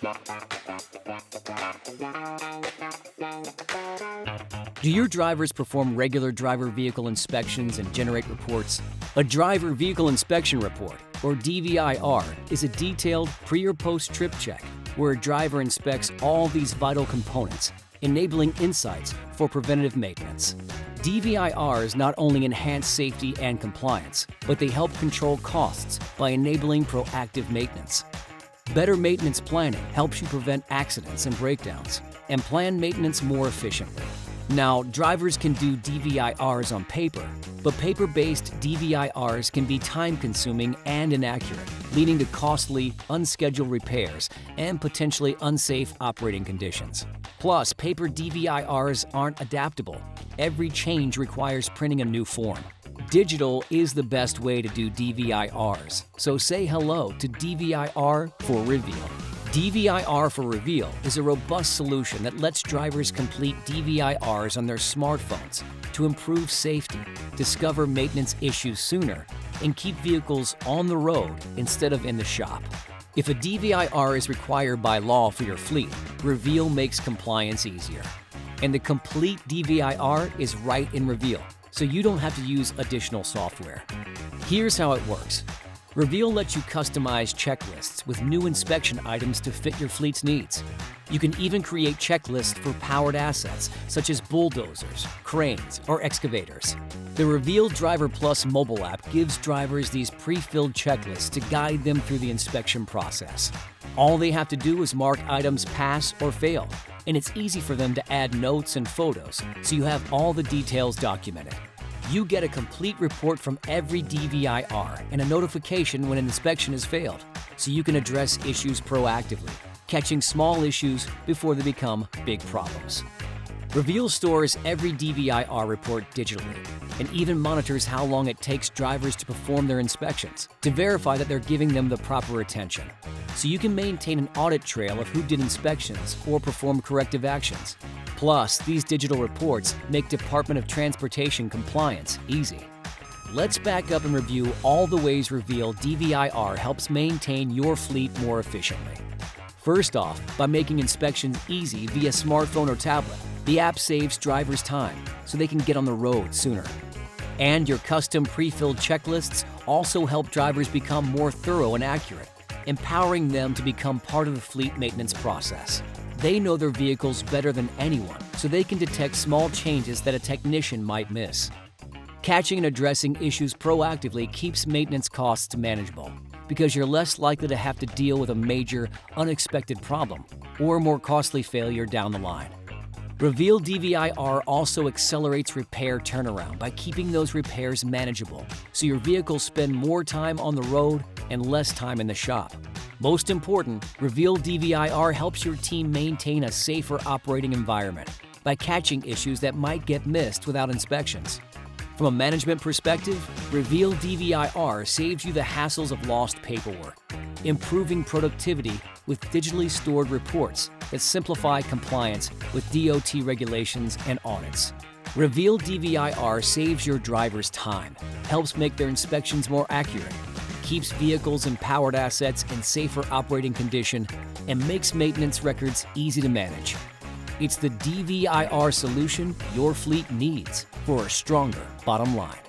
Do your drivers perform regular driver vehicle inspections and generate reports? A driver vehicle inspection report, or DVIR, is a detailed pre- or post-trip check where a driver inspects all these vital components, enabling insights for preventative maintenance. DVIRs not only enhance safety and compliance, but they help control costs by enabling proactive maintenance. Better maintenance planning helps you prevent accidents and breakdowns and plan maintenance more efficiently. Now, drivers can do DVIRs on paper, but paper-based DVIRs can be time-consuming and inaccurate, leading to costly, unscheduled repairs and potentially unsafe operating conditions. Plus, paper DVIRs aren't adaptable. Every change requires printing a new form. Digital is the best way to do DVIRs, so say hello to DVIR for Reveal. DVIR for Reveal is a robust solution that lets drivers complete DVIRs on their smartphones to improve safety, discover maintenance issues sooner, and keep vehicles on the road instead of in the shop. If a DVIR is required by law for your fleet, Reveal makes compliance easier. And the complete DVIR is right in Reveal, so you don't have to use additional software. Here's how it works. Reveal lets you customize checklists with new inspection items to fit your fleet's needs. You can even create checklists for powered assets such as bulldozers, cranes, or excavators. The Reveal Driver Plus mobile app gives drivers these pre-filled checklists to guide them through the inspection process. All they have to do is mark items pass or fail, and it's easy for them to add notes and photos so you have all the details documented. You get a complete report from every DVIR and a notification when an inspection has failed, so you can address issues proactively, catching small issues before they become big problems. Reveal stores every DVIR report digitally and even monitors how long it takes drivers to perform their inspections to verify that they're giving them the proper attention, so you can maintain an audit trail of who did inspections or perform corrective actions. Plus, these digital reports make Department of Transportation compliance easy. Let's back up and review all the ways Reveal DVIR helps maintain your fleet more efficiently. First off, by making inspections easy via smartphone or tablet, the app saves drivers time so they can get on the road sooner. And your custom pre-filled checklists also help drivers become more thorough and accurate, empowering them to become part of the fleet maintenance process. They know their vehicles better than anyone, so they can detect small changes that a technician might miss. Catching and addressing issues proactively keeps maintenance costs manageable, because you're less likely to have to deal with a major, unexpected problem or more costly failure down the line. Reveal DVIR also accelerates repair turnaround by keeping those repairs manageable, so your vehicles spend more time on the road and less time in the shop. Most important, Reveal DVIR helps your team maintain a safer operating environment by catching issues that might get missed without inspections. From a management perspective, Reveal DVIR saves you the hassles of lost paperwork, improving productivity with digitally stored reports that simplify compliance with DOT regulations and audits. Reveal DVIR saves your drivers time, helps make their inspections more accurate, keeps vehicles and powered assets in safer operating condition, and makes maintenance records easy to manage. It's the DVIR solution your fleet needs for a stronger bottom line.